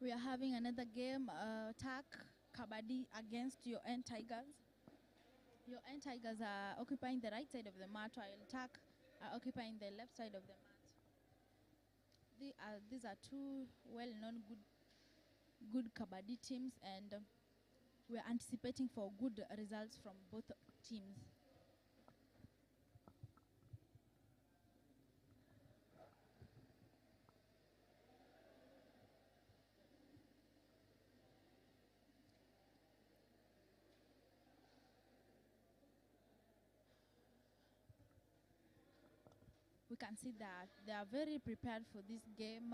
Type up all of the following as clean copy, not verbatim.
We are having another game, TAC Kabaddi against your Uont Tigers. Your Uont Tigers are occupying the right side of the mat, while TAC are occupying the left side of the mat. These are two well-known good Kabaddi teams, and we're anticipating for good results from both teams. We can see that they are very prepared for this game.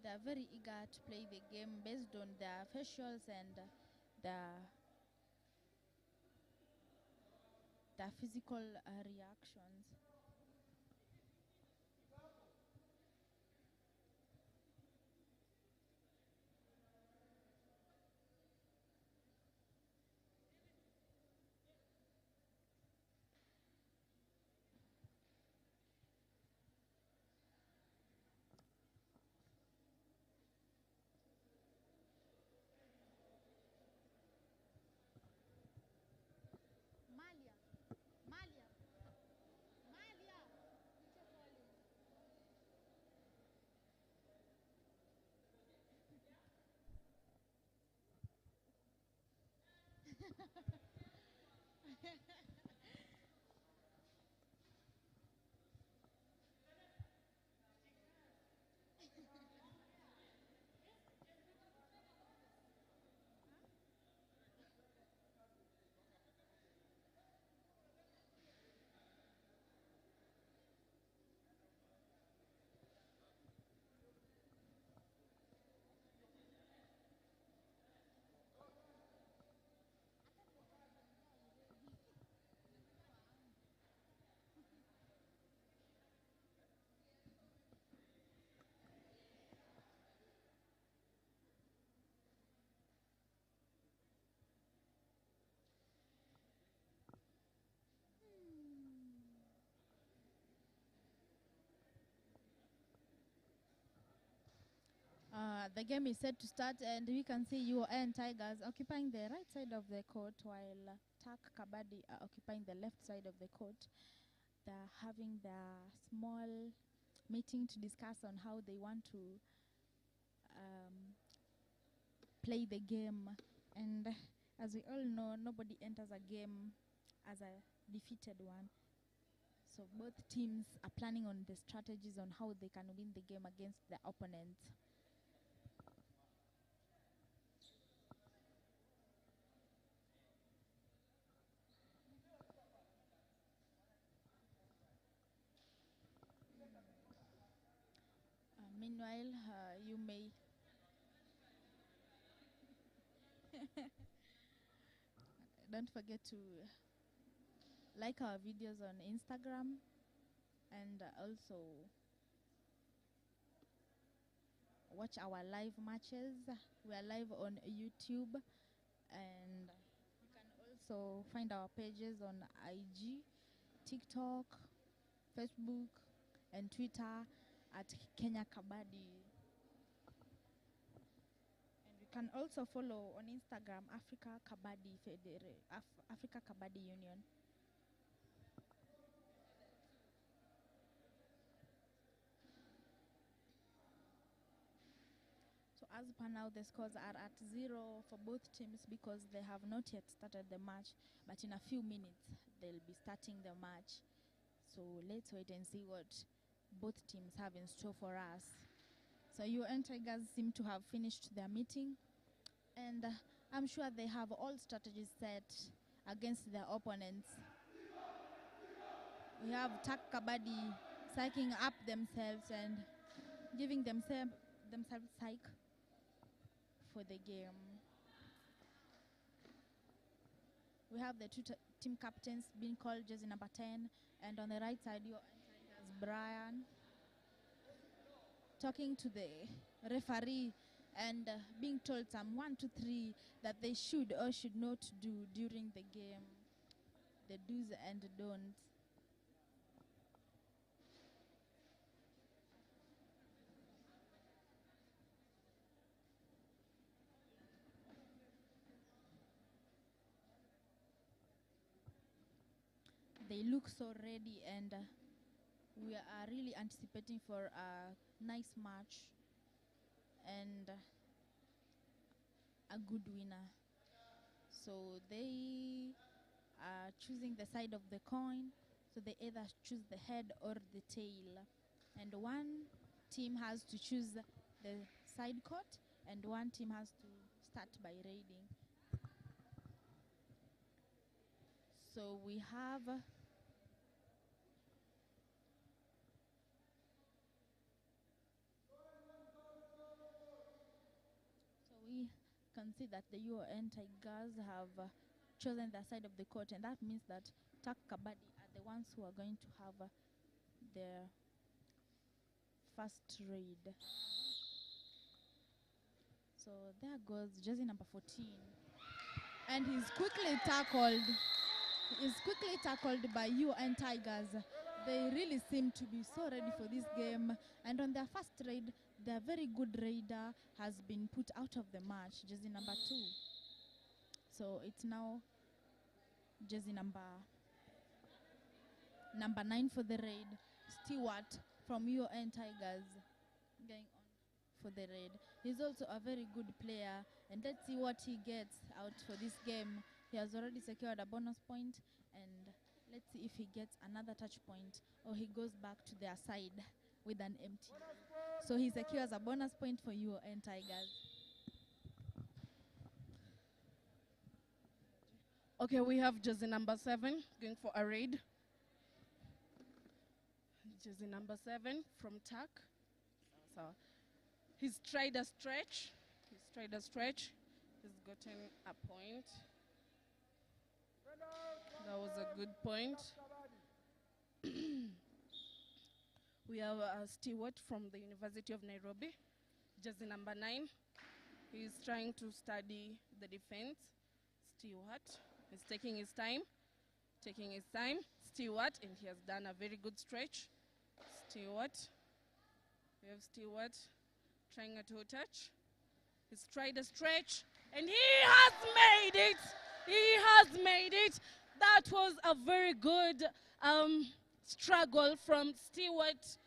They are very eager to play the game based on their facials and their physical reactions. Malia, Malia, Malia. The game is set to start, and we can see your Uont Tigers occupying the right side of the court, while TAC Kabaddi are occupying the left side of the court. They're having their small meeting to discuss on how they want to play the game. And as we all know, nobody enters a game as a defeated one. So both teams are planning on the strategies on how they can win the game against their opponents. Meanwhile, you may don't forget to like our videos on Instagram, and also watch our live matches. We are live on YouTube, and you can also find our pages on IG, TikTok, Facebook, and Twitter at Kenya Kabaddi. And you can also follow on Instagram Africa Kabaddi Union. So as per now, the scores are at 0 for both teams because they have not yet started the match. But in a few minutes, they'll be starting the match. So let's wait and see what both teams have in store for us. So your Uont Tigers seem to have finished their meeting, and I'm sure they have all strategies set against their opponents. We have TAC Kabaddi psyching up themselves and giving themselves psych for the game. We have the two team captains being called jersey number 10, and on the right side, your Tigers Brian talking to the referee and being told some 1, 2, 3 that they should or should not do during the game, the do's and don'ts. they look so ready, and we are really anticipating for a nice match and a good winner. So they are choosing the side of the coin, so they either choose the head or the tail, and one team has to choose the side court and one team has to start by raiding. So we have we can see that the UON Tigers have chosen the side of the court, and that means that Tak Kabadi are the ones who are going to have their first raid. So there goes jersey number 14, and he's quickly tackled. He's quickly tackled by UON Tigers. They really seem to be so ready for this game, and on their first raid, their very good raider has been put out of the match, jersey number 2. So it's now jersey number 9 for the raid, Stewart from UON Tigers, going on for the raid. He's also a very good player, and let's see what he gets out for this game. He has already secured a bonus point, and let's see if he gets another touch point or he goes back to their side with an empty. So he secures a bonus point for UON Tigers. Okay, we have jersey number 7 going for a raid. Jersey number 7 from Tak. So he's tried a stretch. He's gotten a point. That was a good point. We have Stewart from the University of Nairobi, jersey number 9. He's trying to study the defense. Stewart is taking his time. Stewart, and he has done a very good stretch. Stewart. We have Stewart trying a toe touch. He's tried a stretch, and he has made it. That was a very good struggle from Stewart.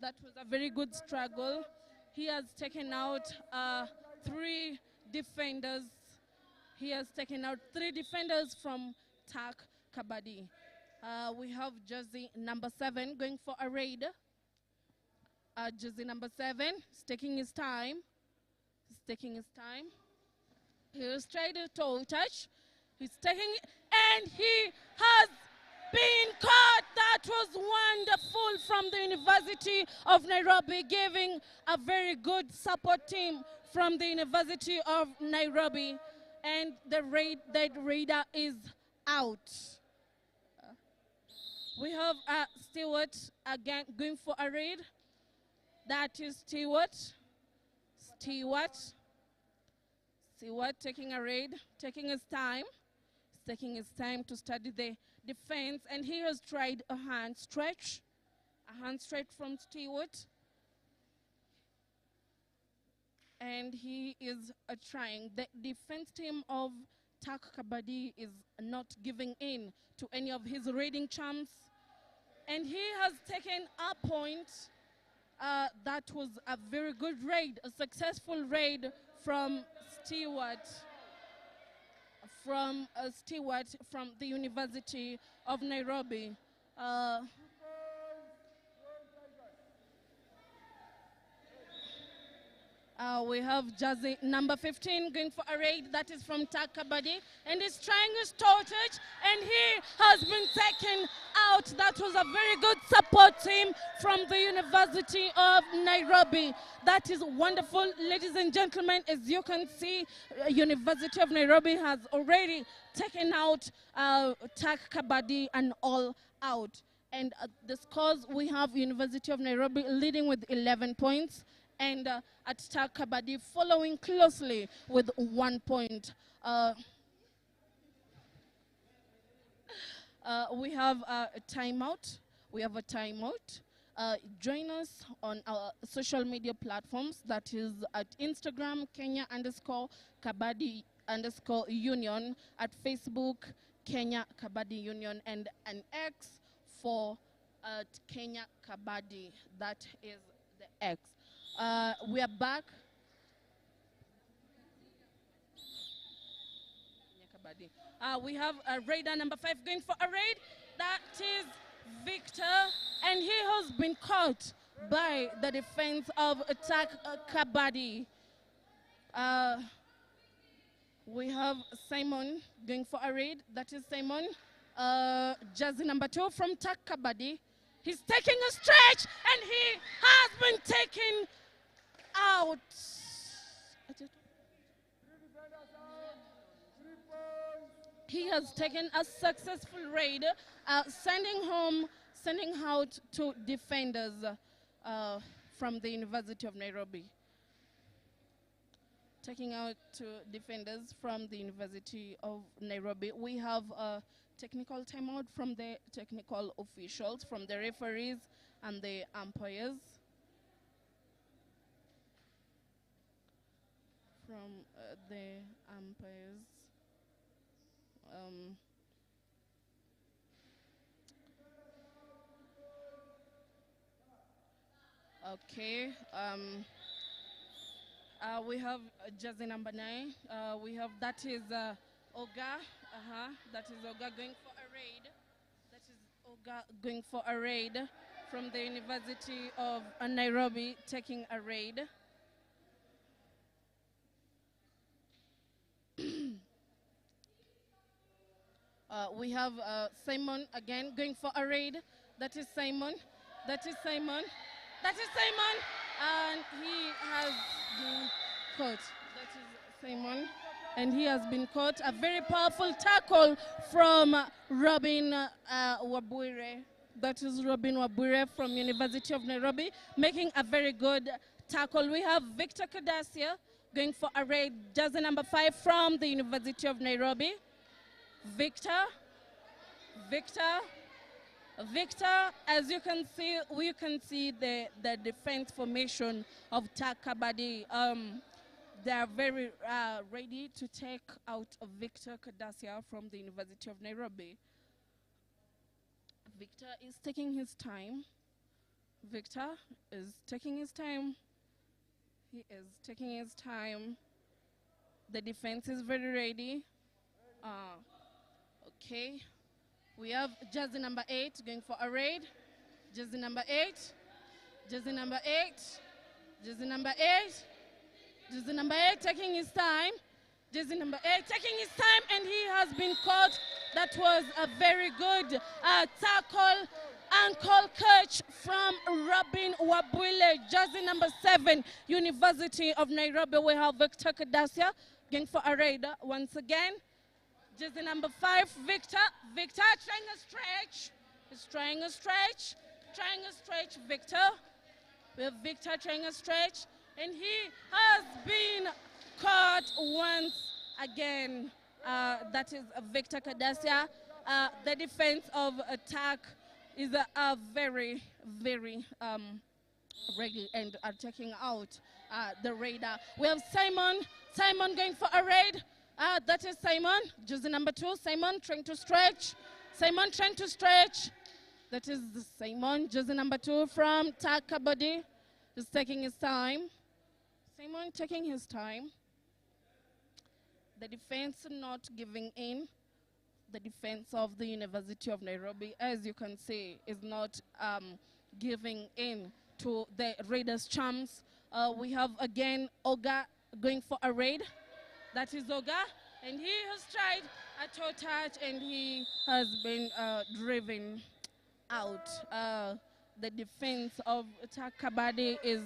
That was a very good struggle. He has taken out 3 defenders. From Tak Kabadi. We have jersey number 7 going for a raid. Jersey number 7 is taking his time. He has tried a toe touch. He's taking it, and he has been caught. That was wonderful from the University of Nairobi, giving a very good support team from the University of Nairobi. And the raider is out. We have Stewart again going for a raid. That is Stewart taking a raid, taking his time to study the defense, and he has tried a hand stretch from Stewart. And he is trying. The defense team of Tak Kabadi is not giving in to any of his raiding champs. And he has taken a point. That was a very good raid, a successful raid from Stewart. From the University of Nairobi. We have jersey number 15 going for a raid. That is from Tak Kabadi, and he's trying his toe touch, and he has been taken out. That was a very good support team from the University of Nairobi. That is wonderful, ladies and gentlemen. As you can see, University of Nairobi has already taken out Tak Kabadi and all out. And the scores, we have University of Nairobi leading with 11 points. And at Tak Kabadi following closely with 1 point. We have a timeout. Join us on our social media platforms. That is at Instagram, Kenya_Kabadi_Union, at Facebook, Kenya Kabaddi Union and an X for Kenya Kabaddi. That is the X. We are back. We have raider number 5 going for a raid. That is Victor, and he has been caught by the defense of Attack Kabaddi. We have Simon going for a raid. That is Simon. Jersey number 2 from Attack Kabaddi. He's taking a stretch, and he has been taken out. He has taken a successful raid, sending out 2 defenders from the University of Nairobi. Taking out 2 defenders from the University of Nairobi. We have a technical timeout from the technical officials, from the referees and the umpires. From the umpires. Okay. We have jersey number 9. We have, that is Oga. That is Oga going for a raid. That is Oga going for a raid from the University of Nairobi, taking a raid. We have Simon again going for a raid. That is Simon. That is Simon. That is Simon. And he has been caught. That is Simon. And he has been caught. A very powerful tackle from Robin Wabwire. That is Robin Wabwire from University of Nairobi, making a very good tackle. We have Victor Kadasia going for a raid. Jersey number 5 from the University of Nairobi. Victor, as you can see, we can see the defense formation of Attack Kabaddi. They are very ready to take out Victor Kadasia from the University of Nairobi. Victor is taking his time. Victor is taking his time. He is taking his time. The defense is very ready. Okay, we have jersey number 8 going for a raid. Jersey number 8, jersey number 8, jersey number 8, jersey number 8 taking his time. Jersey number 8 taking his time, and he has been caught. That was a very good tackle, ankle catch from Robin Wabwile. Jersey number 7, University of Nairobi. We have Victor Kadasia going for a raid once again. Jersey number 5, Victor. Victor trying a stretch. He's trying a stretch. Trying a stretch, Victor. We have Victor trying a stretch. And he has been caught once again. That is Victor Kadasia. The defense of Attack is a very, very ready and are taking out the raider. We have Simon. Simon going for a raid. That is Simon, jersey number 2. Simon trying to stretch. Simon trying to stretch. That is Simon, jersey number 2 from Attack Kabaddi. He's taking his time. Simon taking his time. The defense not giving in. The defense of the University of Nairobi, as you can see, is not giving in to the Raiders' charms. We have again Oga going for a raid. That is Oga, and he has tried a toe touch, and he has been driven out. The defense of Attack Kabaddi is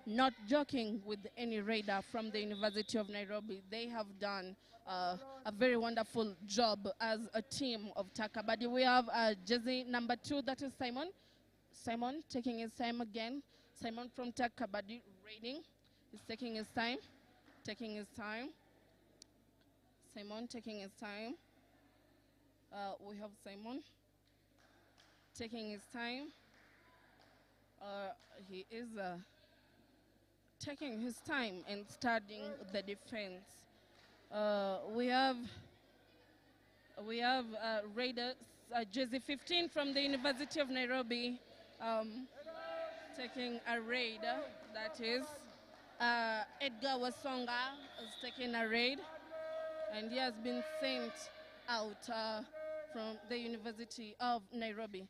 not joking with any raider from the University of Nairobi. They have done a very wonderful job as a team of Attack Kabaddi. We have jersey number 2, that is Simon. Simon taking his time again. Simon from Attack Kabaddi raiding. He's taking his time. Taking his time. Simon taking his time. We have Simon taking his time. He is taking his time and starting the defense. We have We have Raiders, jersey 15 from the University of Nairobi, taking a raid. That is Edgar Wasonga is taking a raid, and he has been sent out from the University of Nairobi.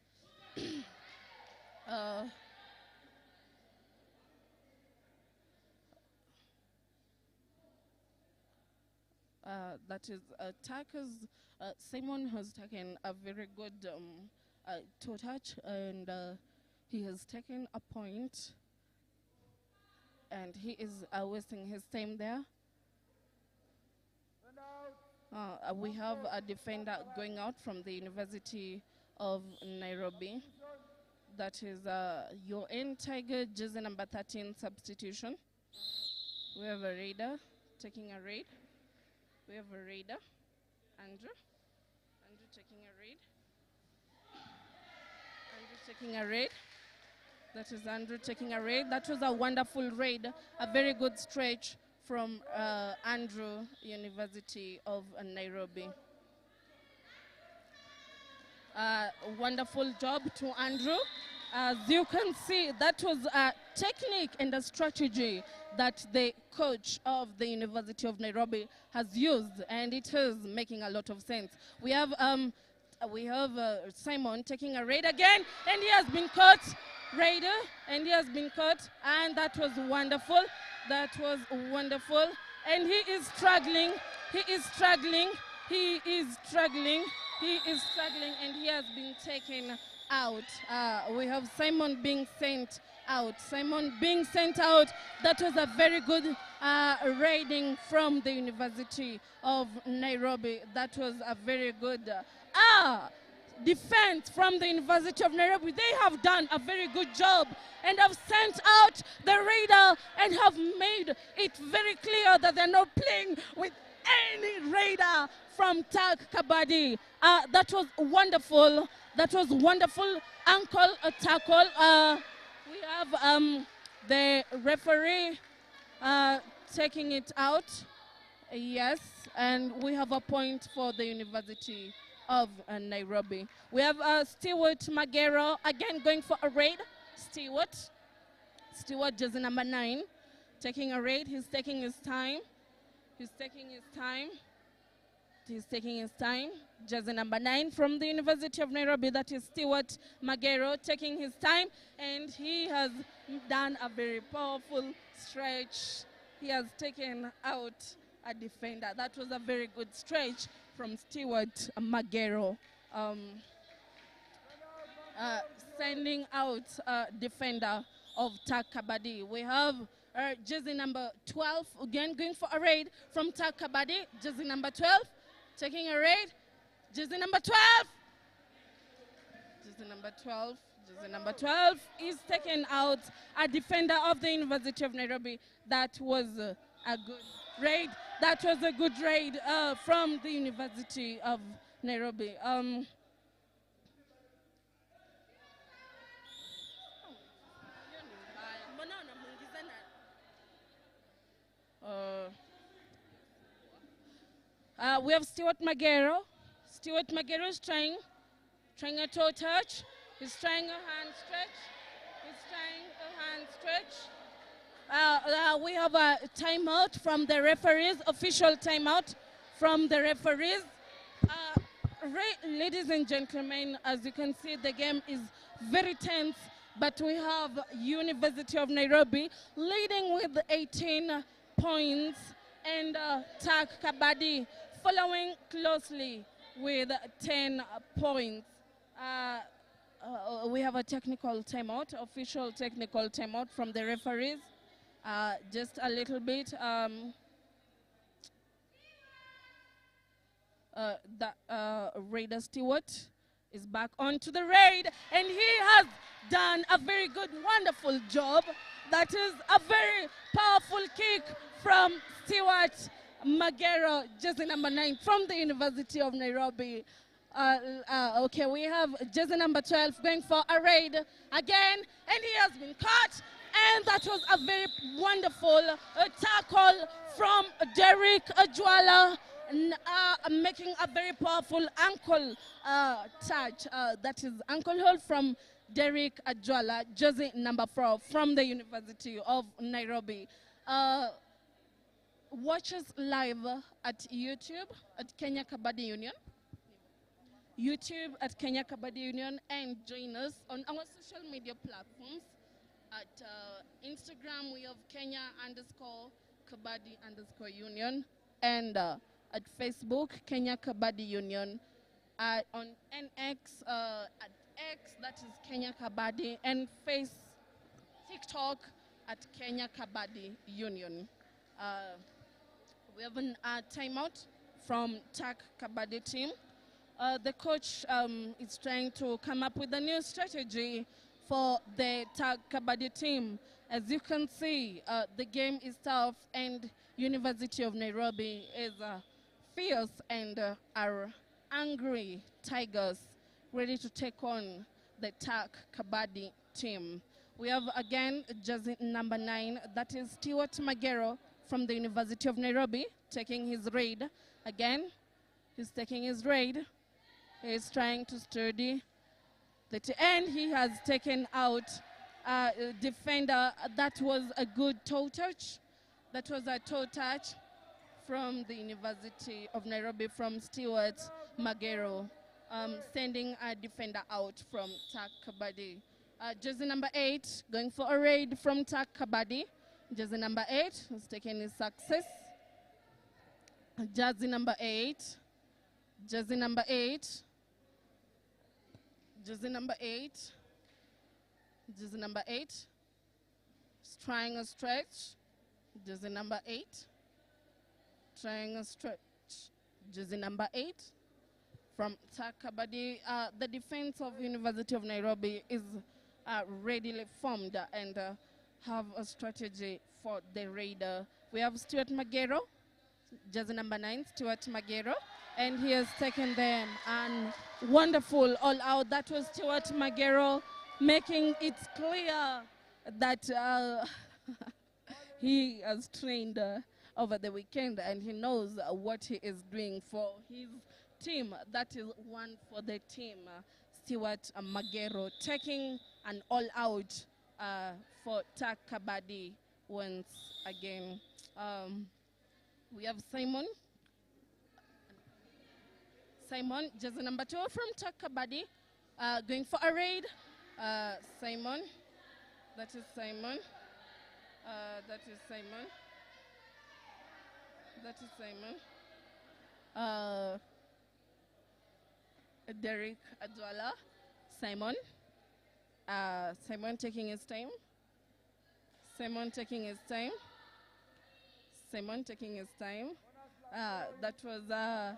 That is attackers. Simon has taken a very good toe touch, and he has taken a point, and he is wasting his time there. We have a defender going out from the University of Nairobi. That is Uont Kc, jersey number 13 substitution. We have a raider taking a raid. We have a raider, Andrew taking a raid. Andrew taking a raid. That is Andrew taking a raid. That was a wonderful raid, a very good stretch from Andrew, University of Nairobi. Wonderful job to Andrew. As you can see, that was a technique and a strategy that the coach of the University of Nairobi has used, and it is making a lot of sense. We have Simon taking a raid again, and he has been caught. Raider, and he has been caught, and that was wonderful. That was wonderful. And he is struggling. He is struggling. He is struggling. He is struggling, and he has been taken out. We have Simon being sent out. Simon being sent out. That was a very good raiding from the University of Nairobi. That was a very good defense from the University of Nairobi. They have done a very good job and have sent out the raider and have made it very clear that they're not playing with any raider from Tag Kabaddi. That was wonderful. That was wonderful ankle tackle. We have the referee taking it out. Yes, and we have a point for the University of Nairobi. We have Stewart Magero again going for a raid. Stewart, jersey number 9, taking a raid. He's taking his time. He's taking his time. He's taking his time. Jersey number 9 from the University of Nairobi. That is Stewart Magero taking his time, and he has done a very powerful stretch. He has taken out a defender. That was a very good stretch from Stewart Magero, sending out defender of Tag Kabaddi. We have jersey number 12 again going for a raid from Tag Kabaddi. Jersey number 12 taking a raid. Jersey number 12. Jersey number 12. Jersey number 12 is taking out a defender of the University of Nairobi. That was a good raid. That was a good raid from the University of Nairobi. We have Stewart Magero. Stewart Magero is trying a toe touch. He's trying a hand stretch. He's trying a hand stretch. We have a timeout from the referees, official timeout from the referees. Ladies and gentlemen, as you can see, the game is very tense, but we have University of Nairobi leading with 18 points, and Tag Kabaddi following closely with 10 points. We have a technical timeout, official technical timeout from the referees. Just a little bit. Raider Stewart is back onto the raid, and he has done a very good, wonderful job. That is a very powerful kick from Stewart Magero, jersey number 9 from the University of Nairobi. Okay, we have jersey number 12 going for a raid again, and he has been caught. And that was a very wonderful tackle from Derek Ajwala. making a very powerful ankle touch. That is ankle hold from Derek Ajwala, jersey number 4 from the University of Nairobi. Watch us live at YouTube at Kenya Kabaddi Union. YouTube at Kenya Kabaddi Union, and join us on our social media platforms. At Instagram, we have Kenya_Kabaddi_Union, and at Facebook, Kenya Kabaddi Union. On NX, at X, that is Kenya Kabaddi, and TikTok at Kenya Kabaddi Union. We have a timeout from TAC Kabaddi team. The coach is trying to come up with a new strategy for the TAC Kabaddi team. As you can see, the game is tough, and University of Nairobi is fierce and are angry tigers ready to take on the TAC Kabaddi team. We have again jersey number 9, that is Stewart Magero from the University of Nairobi, taking his raid. Again, he's taking his raid. He's trying to study the end. He has taken out a defender. That was a good toe touch. That was a toe touch from the University of Nairobi, from Stewart Magero, sending a defender out from TAC Kabaddi. Jersey number 8, going for a raid from TAC Kabaddi. Jersey number 8 is taking his success. Jersey number 8. Jersey number 8. Jersey number 8. Jersey number 8. Is trying a stretch. Jersey number 8. Trying a stretch. Jersey number 8. From TAC Kabaddi, the defense of University of Nairobi is readily formed and have a strategy for the raider. We have Stuart Magero, jersey number 9, Stuart Magero, and he has taken them and wonderful all out. That was Stuart Magero, making it clear that he has trained over the weekend, and he knows what he is doing for his team. That is one for the team. Stewart Magero taking an all-out for TAC Kabaddi once again. We have Simon. Simon, jersey number 2 from TAC Kabaddi, going for a raid. Simon. That is Simon. That is Simon. That is Simon. Derek Adwala. Simon. Simon taking his time. Simon taking his time. Simon taking his time. That was a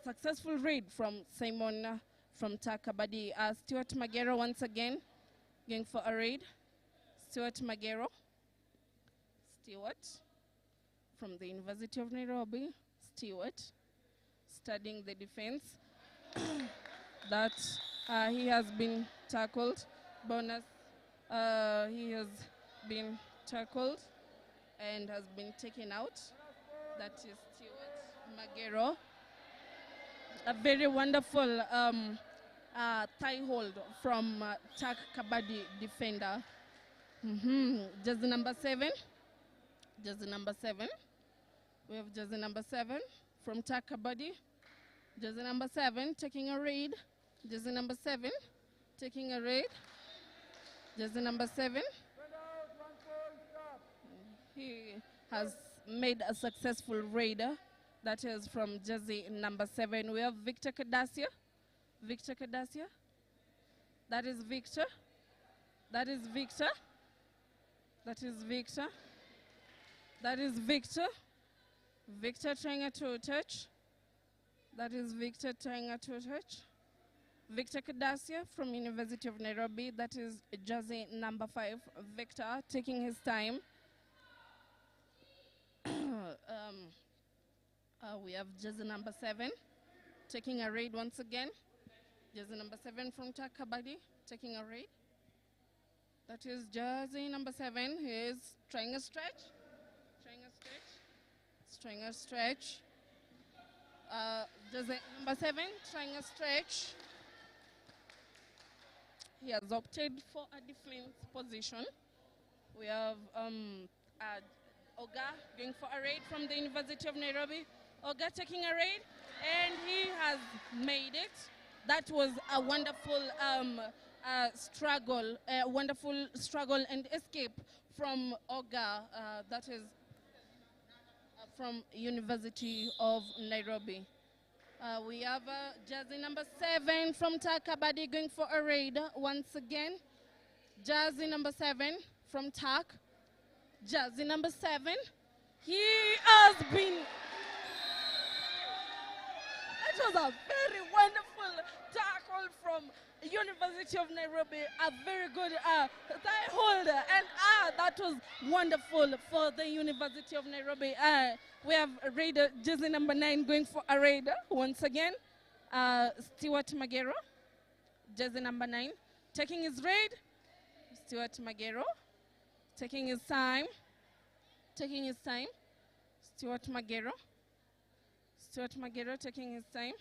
successful raid from Simon from TAC Kabaddi. Stuart Magero once again going for a raid. Stuart Magero. Stuart from the University of Nairobi. Stuart studying the defense. That he has been tackled. Bonus, he has been tackled and has been taken out. That is Stewart Magero. A very wonderful thigh hold from TAC Kabaddi defender. Jersey number 7. Jersey number 7. We have jersey number 7 from TAC Kabaddi. Jersey number 7 taking a raid. Jersey number 7 taking a raid. Jersey number 7. He has made a successful raid. That is from jersey number 7. We have Victor Kadasia. Victor Kadasia. That is Victor. That is Victor. That is Victor. That is Victor. Victor trying a toe touch. That is Victor trying a toe touch. Victor Kadasia from University of Nairobi. That is jersey number 5. Victor taking his time. We have jersey number 7 taking a raid once again. Jersey number 7 from TAC Kabaddi taking a raid. That is jersey number 7. He is trying a stretch. Trying a stretch. Trying a stretch. Jersey number 7 trying a stretch. He has opted for a defense position. We have Oga going for a raid from the University of Nairobi. Oga taking a raid, and he has made it. That was a wonderful struggle, and escape from Oga. That is from University of Nairobi. We have jersey number 7 from TAC Kabaddi going for a raid once again. Jersey number 7 from TAC. Jersey number 7. He has been... It was a very wonderful tackle from University of Nairobi. A very good thigh holder. And that was wonderful for the University of Nairobi. We have raider jersey number 9 going for a raider once again. Stuart Magero, jersey number 9, taking his raid. Stuart Magero, taking his time. Stuart Magero taking his time.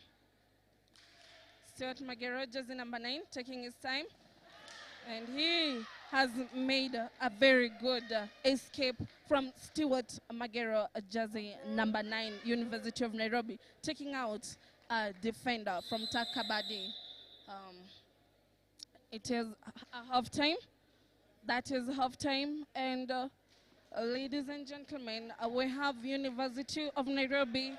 Stuart Magero, jersey number 9, taking his time. And he has made a very good escape from Stuart Magero, jersey number 9, University of Nairobi, taking out a defender from TAC Kabaddi. It is a half-time. That is half-time. And ladies and gentlemen, we have University of Nairobi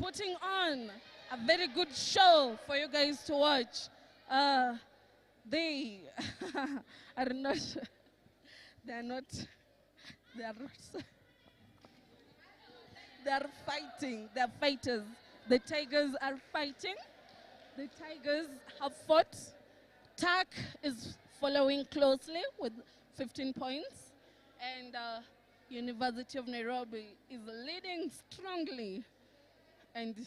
putting on a very good show for you guys to watch. They are not, they are fighting, they are fighters. The Tigers are fighting. The Tigers have fought. TAC is following closely with 15 points. And University of Nairobi is leading strongly and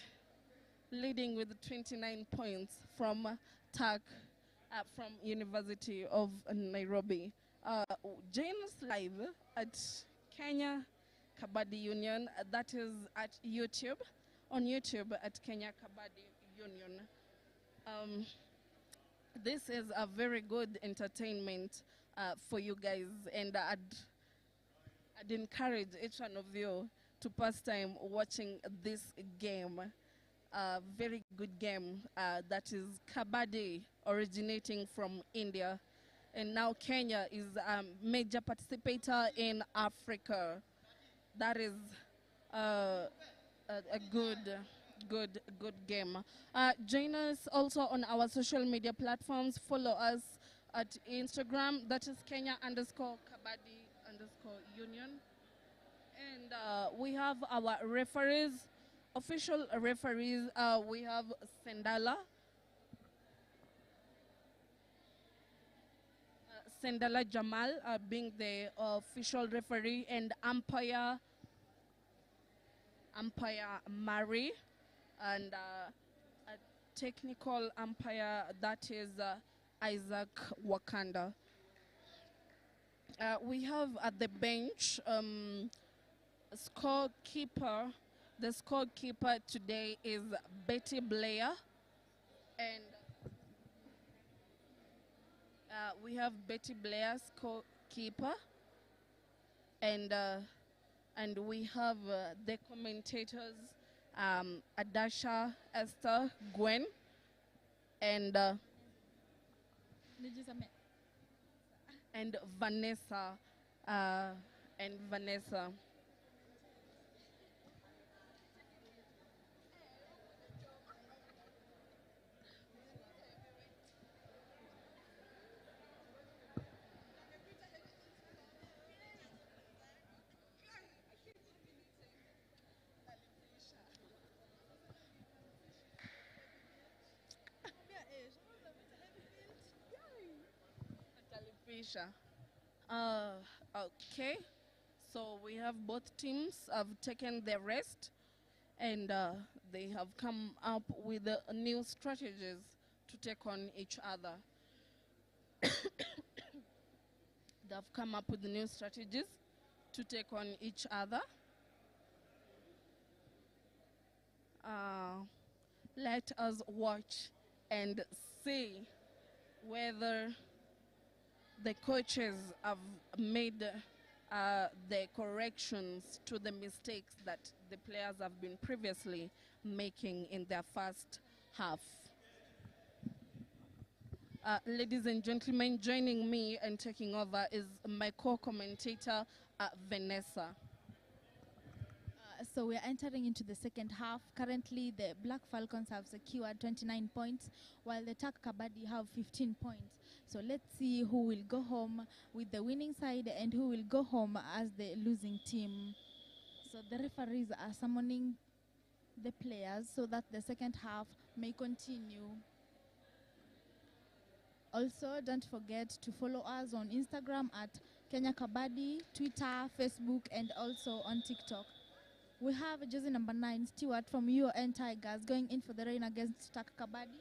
leading with 29 points from TAC, from University of Nairobi. Join us live at Kenya Kabaddi Union. That is at YouTube, on YouTube at Kenya Kabaddi Union. This is a very good entertainment for you guys, and I'd encourage each one of you to pass time watching this game. Very good game that is Kabaddi, originating from India. And now Kenya is a major participator in Africa. That is a good game. Join us also on our social media platforms. Follow us at Instagram. That is Kenya_Kabaddi_Union. And we have our referees, official referees. We have Sendala Jamal being the official referee, and umpire Mari, and a technical umpire, that is Isaac Wakanda. We have at the bench scorekeeper. The scorekeeper today is Betty Blair, and we have Betty Blair, scorekeeper, and we have the commentators, Adasha, Esther, Gwen, and Vanessa, Okay, so we have both teams have taken their rest, and they have come up with new strategies to take on each other. They've come up with new strategies to take on each other. Let us watch and see whether the coaches have made the corrections to the mistakes that the players have been previously making in their first half. Ladies and gentlemen, joining me and taking over is my co-commentator, Vanessa. So we are entering into the second half. Currently, the Black Falcons have secured 29 points, while the Tak Kabaddi have 15 points. So let's see who will go home with the winning side and who will go home as the losing team. So the referees are summoning the players so that the second half may continue. Also, don't forget to follow us on Instagram at Kenya Kabaddi, Twitter, Facebook, and also on TikTok. We have jersey number 9, Stewart from Uont Tigers, going in for the rain against Tak Kabaddi.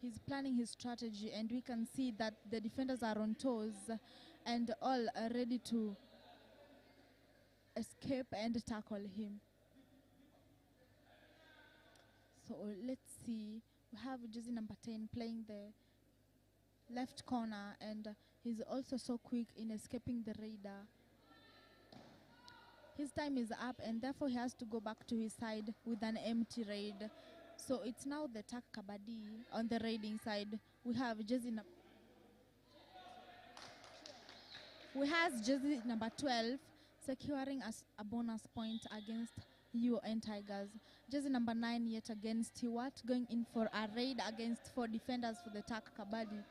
He's planning his strategy, and we can see that the defenders are on toes and all are ready to escape and tackle him. So let's see. We have jersey number 10 playing the left corner, and he's also so quick in escaping the raider. His time is up, and therefore he has to go back to his side with an empty raid. So it's now the Tak Kabaddi on the raiding side. We have jersey number 12 securing a bonus point against Uont Tigers. Jersey number 9 yet again Stewart, going in for a raid against 4 defenders for the Tak Kabaddi.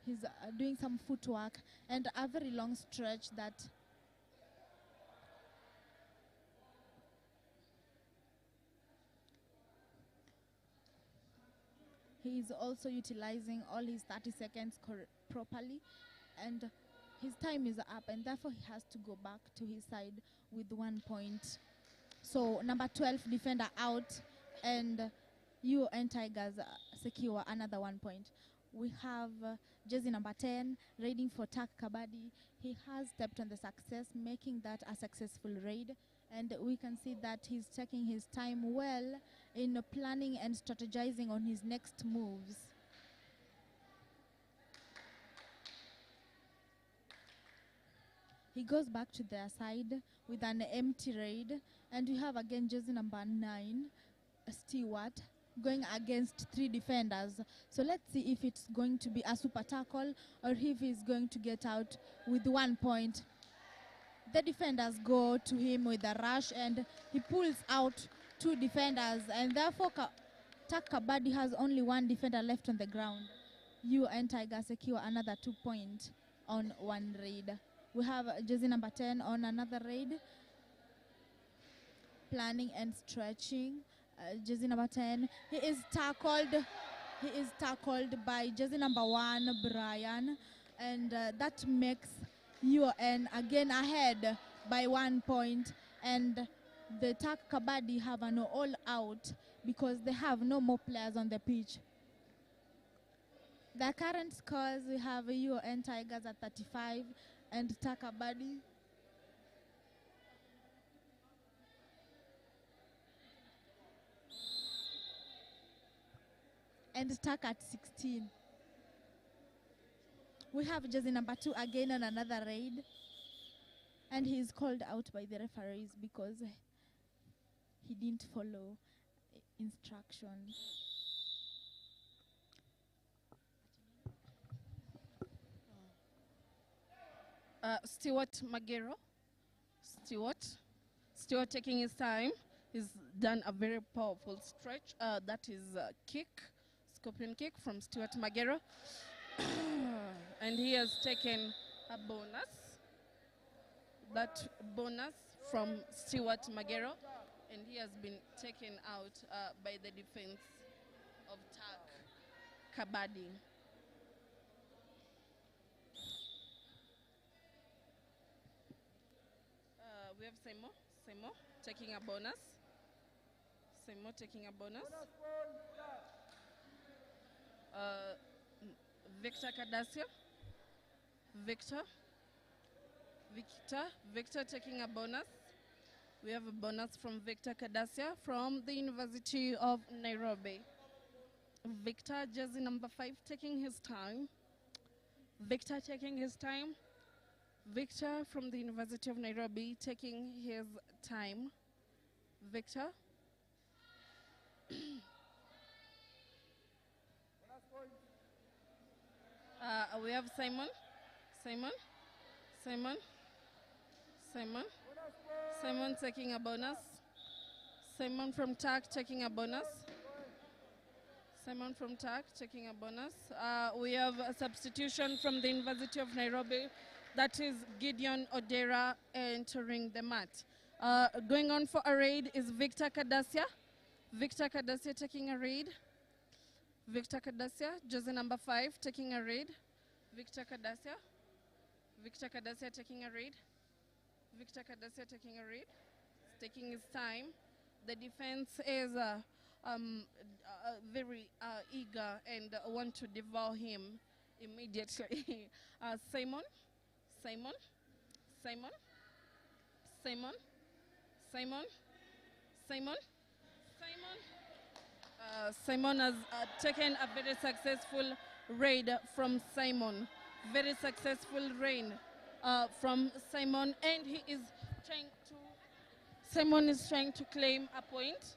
He's doing some footwork and a very long stretch that he is also utilizing all his 30 seconds properly, and his time is up, and therefore he has to go back to his side with 1 point. So number 12 defender out, and Uont Tigers secure another 1 point. We have jersey number 10 raiding for Tak Kabaddi. He has stepped on the success, making that a successful raid, and we can see that he's taking his time well in planning and strategizing on his next moves. He goes back to their side with an empty raid, and we have again jersey number 9 Stewart going against 3 defenders. So let's see if it's going to be a super tackle or if he's going to get out with 1 point. The defenders go to him with a rush, and he pulls out 2 defenders, and therefore Tak Kabaddi has only 1 defender left on the ground. Uont Tigers secure another 2 points on 1 raid. We have jersey number 10 on another raid, planning and stretching. Jersey number 10, he is tackled by jersey number 1 Brian, and that makes UON again ahead by 1 point, and the Tak Kabaddi have an all out because they have no more players on the pitch. The current scores, we have UON Tigers at 35 and Tak Kabaddi and Tak at 16. We have jersey number 2 again on another raid, and he is called out by the referees because he didn't follow instructions. Stewart Magero. Stewart taking his time. He's done a very powerful stretch. That is a kick, scorpion kick from Stewart Magero. And he has taken a bonus. That bonus from Stewart Magero. And he has been taken out by the defense of Tak Kabaddi. We have Semo taking a bonus. Victor Cadasio. Victor taking a bonus. We have a bonus from Victor Kadasia from the University of Nairobi. Victor, jersey number 5, taking his time. Victor taking his time. Victor from the University of Nairobi taking his time. Victor. We have Simon. Simon. Simon. Simon. Simon taking a bonus. Simon from TAC taking a bonus. Simon from TAC taking a bonus. We have a substitution from the University of Nairobi. That is Gideon Odera entering the mat. Going on for a raid is Victor Kadasia. Victor Kadasia taking a raid. Victor Kadasia, jersey number 5, taking a raid. Victor Kadasia. Victor Kadasia taking a raid. Victor Kadasia taking a raid. Taking his time. The defense is very eager and want to devour him immediately. Simon. Simon. Simon. Simon. Simon. Simon. Simon. Simon has taken a very successful raid from Simon. Very successful raid from Simon, and he is trying to. Simon is trying to claim a point.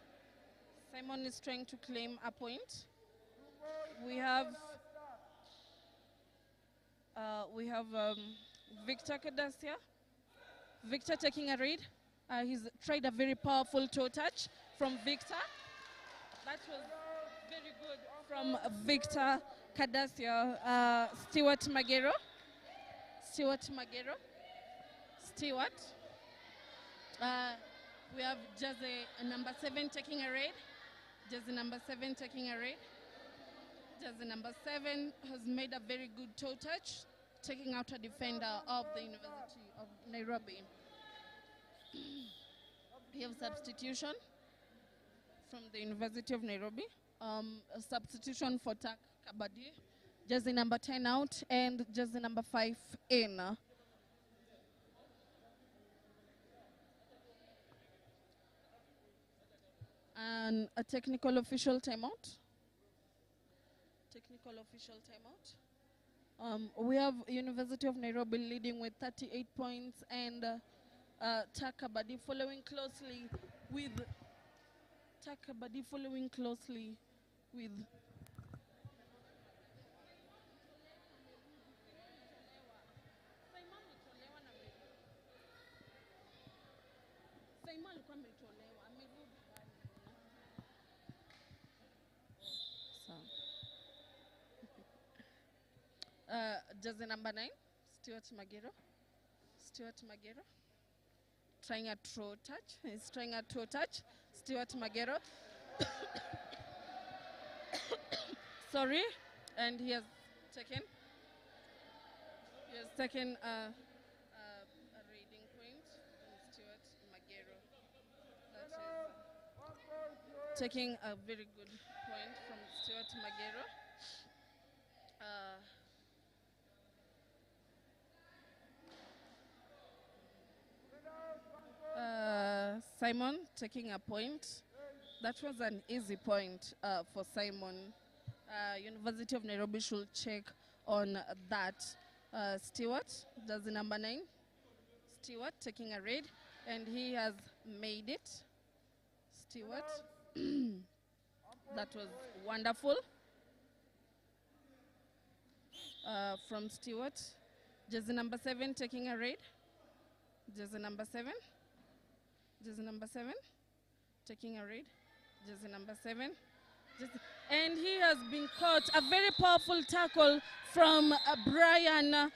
Simon is trying to claim a point. We have Victor Kadasia. Victor taking a raid. He's tried a very powerful toe touch from Victor. That was very good from Victor Kadasia. Stewart Magero. Stewart Magero. Stewart. We have jersey number 7 taking a raid. Jersey number 7 taking a raid. Jersey number 7 has made a very good toe touch, taking out a defender of the University of Nairobi. We have substitution from the University of Nairobi. A substitution for Tak Kabadi. Jersey number 10 out and jersey number 5 in. And a technical official timeout. Technical official timeout. We have University of Nairobi leading with 38 points and Tak Kabadi following closely with Tak Kabadi following closely with jersey number 9, Stewart Magero. Stewart Magero. Trying a toe touch. He's trying a toe touch. Stewart Magero. Sorry. And he has taken a raiding point from Stewart Magero. That is taking a very good point from Stewart Magero. Simon taking a point. That was an easy point for Simon. University of Nairobi should check on that. Stewart, jersey number 9. Stewart taking a raid, and he has made it. Stewart. That was wonderful. From Stewart. Jersey number 7 taking a raid. Jersey number 7. Jersey number 7 taking a raid. Jersey number 7. And he has been caught. A very powerful tackle from Brian,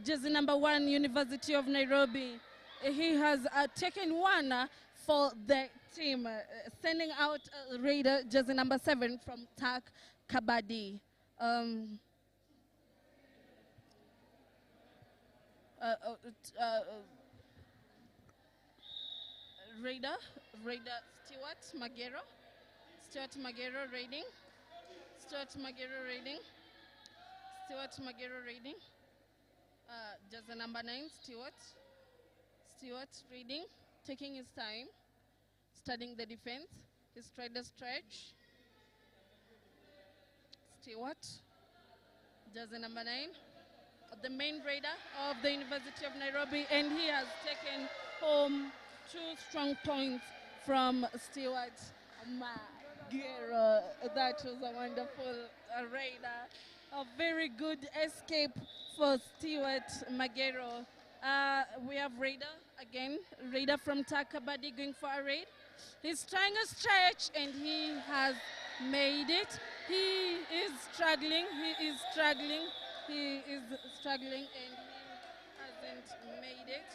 jersey number 1, University of Nairobi. He has taken one for the team, sending out raider jersey number 7 from Tak Kabadi. Raider Stewart Magero. Stewart Magero raiding. Stewart Magero raiding. Stewart Magero raiding. Jersey number 9, Stewart. Stewart raiding. taking his time, studying the defense. He's tried a stretch. Stewart, jersey number 9, the main raider of the University of Nairobi, and he has taken home 2 strong points from Stewart Magero. That was a wonderful raider. A very good escape for Stewart Magero. We have Raider again, Raider from Takabadi going for a raid. He's trying a stretch and he has made it. He is struggling, he is struggling, he is struggling and he hasn't made it.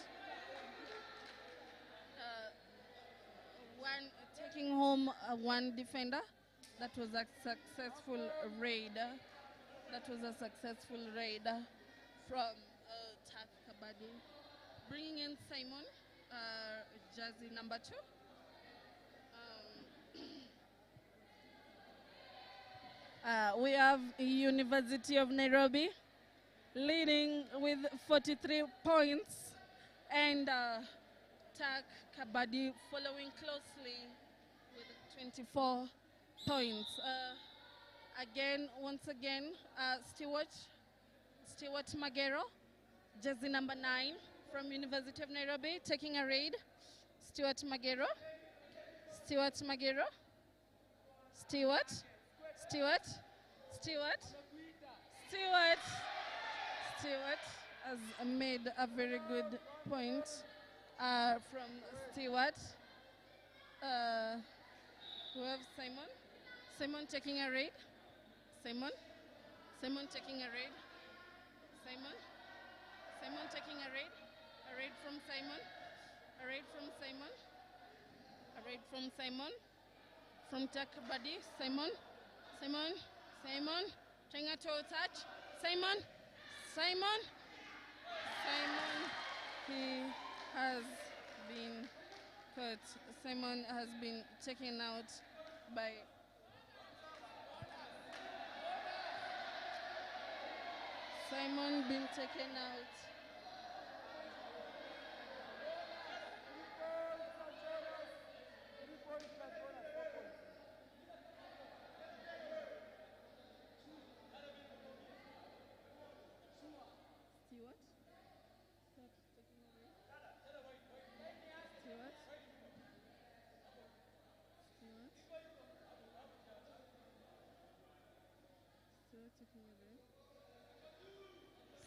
Taking home one defender. That was a successful raid. That was a successful raid from Takabadi. Bringing in Simon, jersey number 2. We have University of Nairobi leading with 43 points, and Takabadi following closely with 24 points. Once again, Stewart Magero, jersey number 9 from University of Nairobi, taking a raid. Stewart Magero, Stewart has made a very good point from Stewart. We have Simon taking a raid. Simon taking a raid. Simon taking a raid. A raid from Simon. A raid from Simon. A raid from Simon. From Takabadi. Simon. Trying a toe touch. Simon. He has been caught. Simon has been taken out by Simon been taken out.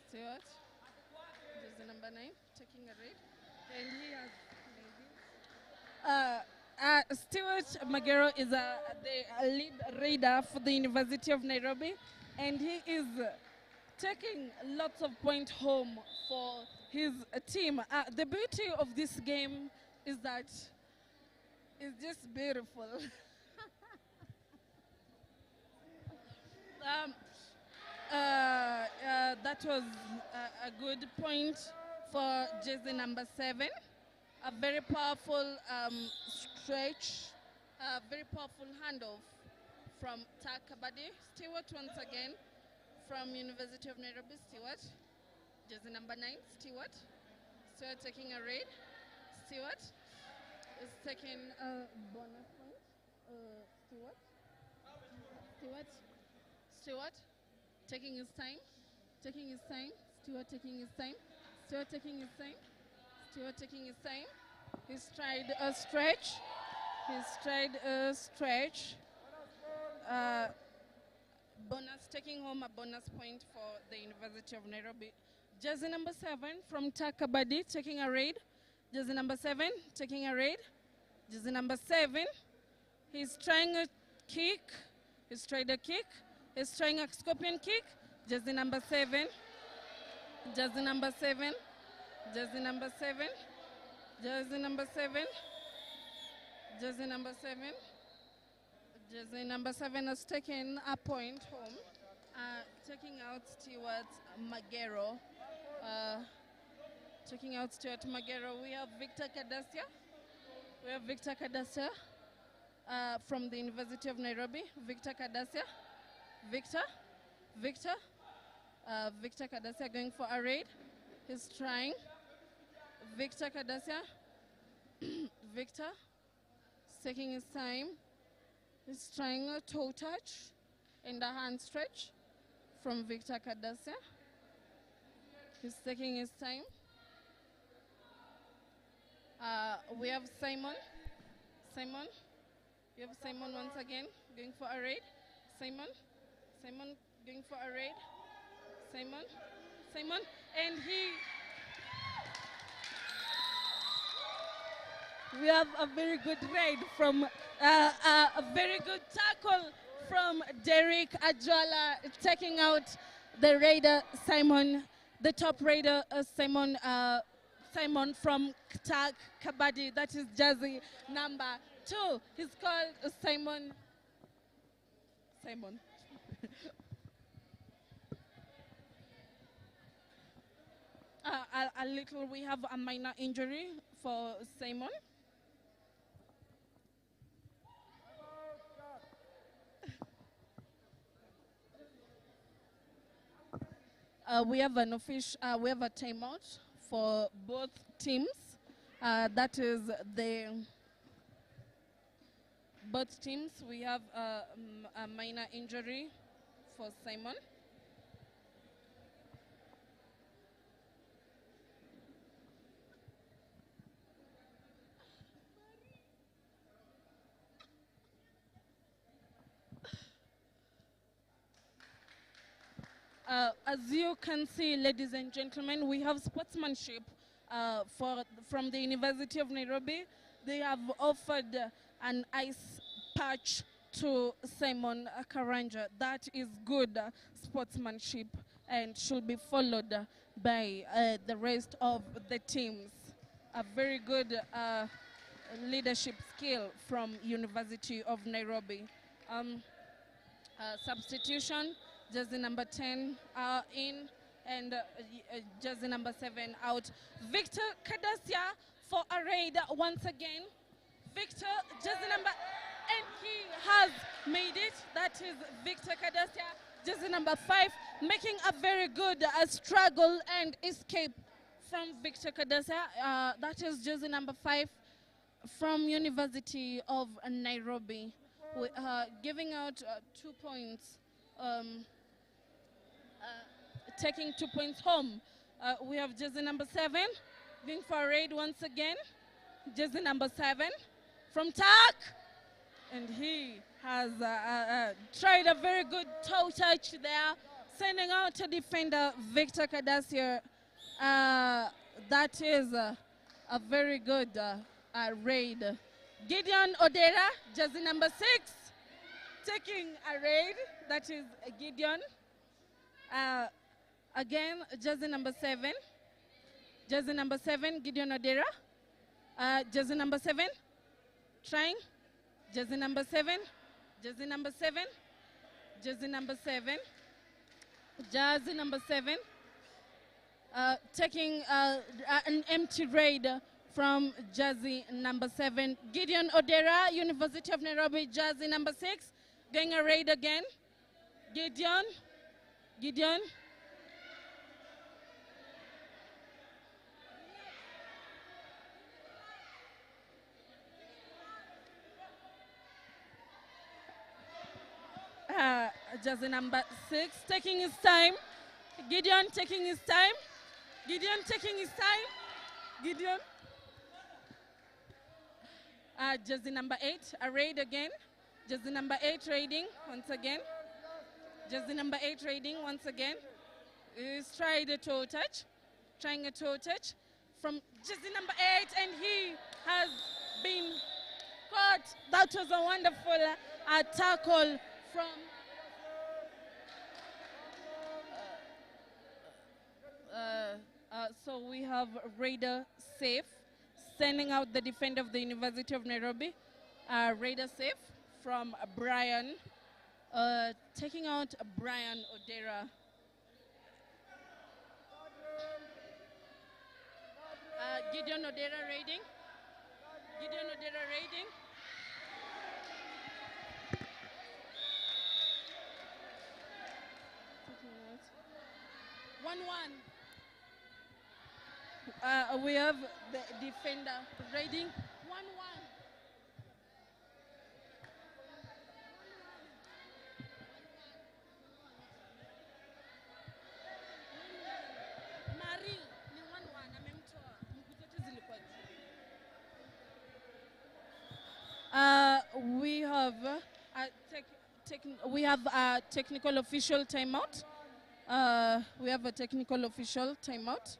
Stewart, jersey number 9, taking a raid, and he has Stewart Magero is the lead raider for the University of Nairobi, and he is taking lots of points home for his team. The beauty of this game is that it's just beautiful. That was a good point for jersey number 7. A very powerful stretch, a very powerful handoff from Takabadi. Stewart once again from University of Nairobi. Stewart, jersey number 9. Stewart taking a raid. Stewart is taking a bonus point. Stewart taking his time. Stewart taking his time. He's tried a stretch. Bonus, taking home a bonus point for the University of Nairobi. Jersey number 7 from Takabadi taking a raid. Jersey number 7 taking a raid. Jersey number 7. He's trying a kick. He's trying a scorpion kick. Jersey number 7. Jersey number 7 has taken a point home, taking out Stewart Magero. We have Victor Kadasia from the University of Nairobi. Victor Kadasia going for a raid. He's trying. Victor Kadasia Victor is taking his time. He's trying a toe touch and a hand stretch from Victor Kadasya. He's taking his time. We have Simon. Simon. We have Simon once again going for a raid. Simon. Simon going for a raid. Simon. Simon. And we have a very good raid from a very good tackle from Derek Ajwala, taking out the raider Simon, the top raider Simon from Tag Kabaddi. That is jersey number 2. He's called Simon. A little, we have a minor injury for Simon. We have a timeout for both teams. That is both teams. We have a minor injury for Simon. As you can see, ladies and gentlemen, we have sportsmanship from the University of Nairobi. They have offered an ice patch to Simon Karanja. That is good sportsmanship and should be followed by the rest of the teams. A very good leadership skill from University of Nairobi. Substitution. Jersey number 10 in and jersey number 7 out. Victor Kadasya for a raid once again. Victor, jersey number, and he has made it. That is Victor Kadasya, jersey number 5, making a very good struggle and escape from Victor Kadasya. That is jersey number 5 from University of Nairobi, giving out 2 points. Taking 2 points home. We have jersey number 7 going for a raid once again. Jersey number 7 from Tak, and he has tried a very good toe touch there, sending out to defender Victor Kadasya. That is a very good raid. Gideon Odera, jersey number 6, taking a raid. That is Gideon. Again, jersey number 7. Jersey number 7, Gideon Odera. Jersey number 7, trying. Jersey number 7. Jersey number 7. Jersey number 7. Jersey number 7. Taking an empty raid from jersey number 7. Gideon Odera, University of Nairobi, jersey number 6. Going a raid again. Gideon. Jersey number 6, taking his time. Gideon taking his time. Gideon. Jersey number 8, a raid again. Jersey number 8 raiding once again. Jersey number 8 raiding once again. He's trying a toe touch from jersey number 8, and he has been caught. That was a wonderful tackle from so we have Raider safe, sending out the defender of the University of Nairobi. Raider safe from Brian, taking out Brian Odera. Gideon Odera raiding. Gideon Odera raiding. Taking out. 1-1. We have the defender raiding. We have we have a technical official timeout. We have a technical official timeout.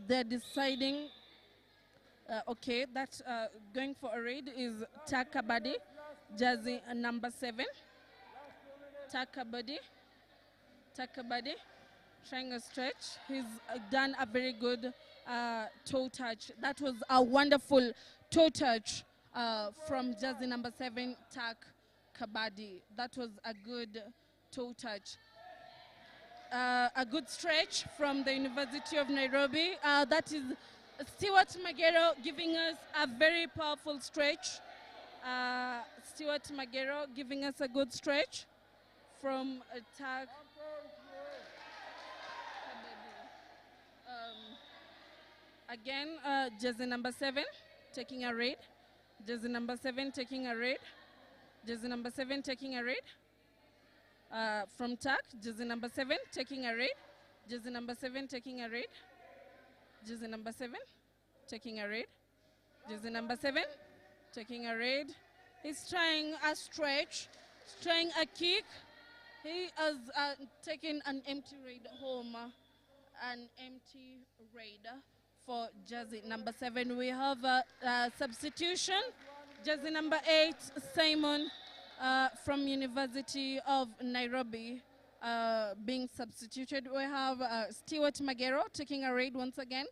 They're deciding. Okay, that's going for a raid is Takabadi, jersey number 7. Takabadi, trying a stretch. He's done a very good toe touch. That was a wonderful toe touch from jersey number 7, Takabadi. That was a good toe touch. A good stretch from the University of Nairobi. That is Stuart Magero giving us a very powerful stretch. Stuart Magero giving us a good stretch from attack. Again, jersey number 7 taking a raid. Jersey number 7 taking a raid. Jersey number 7 taking a raid. From TAC, jersey number 7 taking a raid. Jersey number 7 taking a raid. Jersey number 7 taking a raid. Jersey number 7 taking a raid. He's trying a stretch, trying a kick. He has taken an empty raid home. An empty raid for jersey number 7. We have a substitution. Jersey number 8, Simon from University of Nairobi being substituted. We have Stuart Magero taking a raid once again.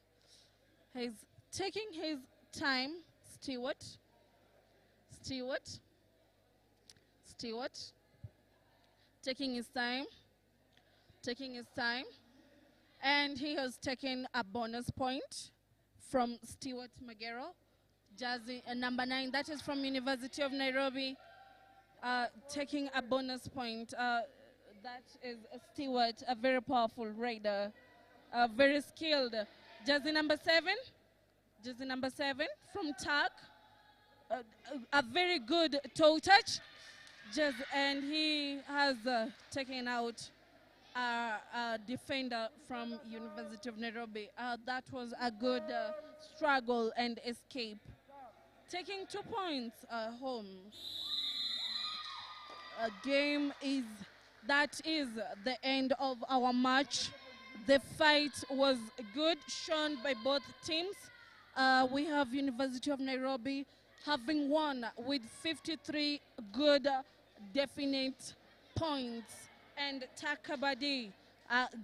He's taking his time. Stuart. Taking his time. And he has taken a bonus point from Stuart Magero. Jersey number 9, that is from University of Nairobi, taking a bonus point. That is Stuart, a very powerful raider, very skilled. Jersey number 7 from TAC, a very good toe touch. And he has taken out a defender from University of Nairobi. That was a good struggle and escape. Taking 2 points home. That is the end of our match. The fight was good, shown by both teams. We have University of Nairobi having won with 53 good, definite points. And Takabadi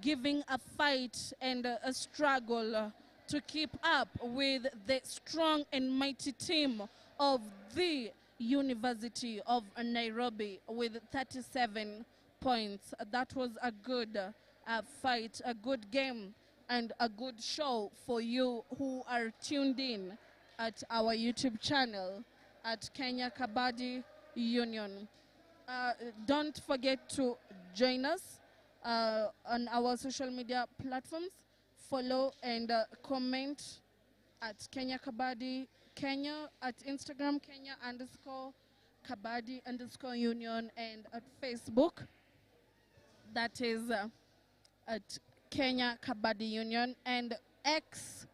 giving a fight and a struggle to keep up with the strong and mighty team of the University of Nairobi with 37 points. That was a good fight, a good game, and a good show for you who are tuned in at our YouTube channel at Kenya Kabaddi Union. Don't forget to join us on our social media platforms. Follow and comment at Kenya Kabaddi Kenya, at Instagram Kenya_Kabaddi_Union, and at Facebook, that is at Kenya Kabaddi Union, and X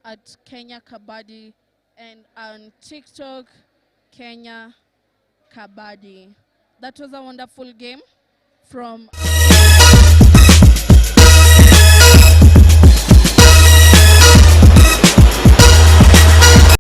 at Kenya Kabaddi, and on TikTok, Kenya Kabaddi. That was a wonderful game from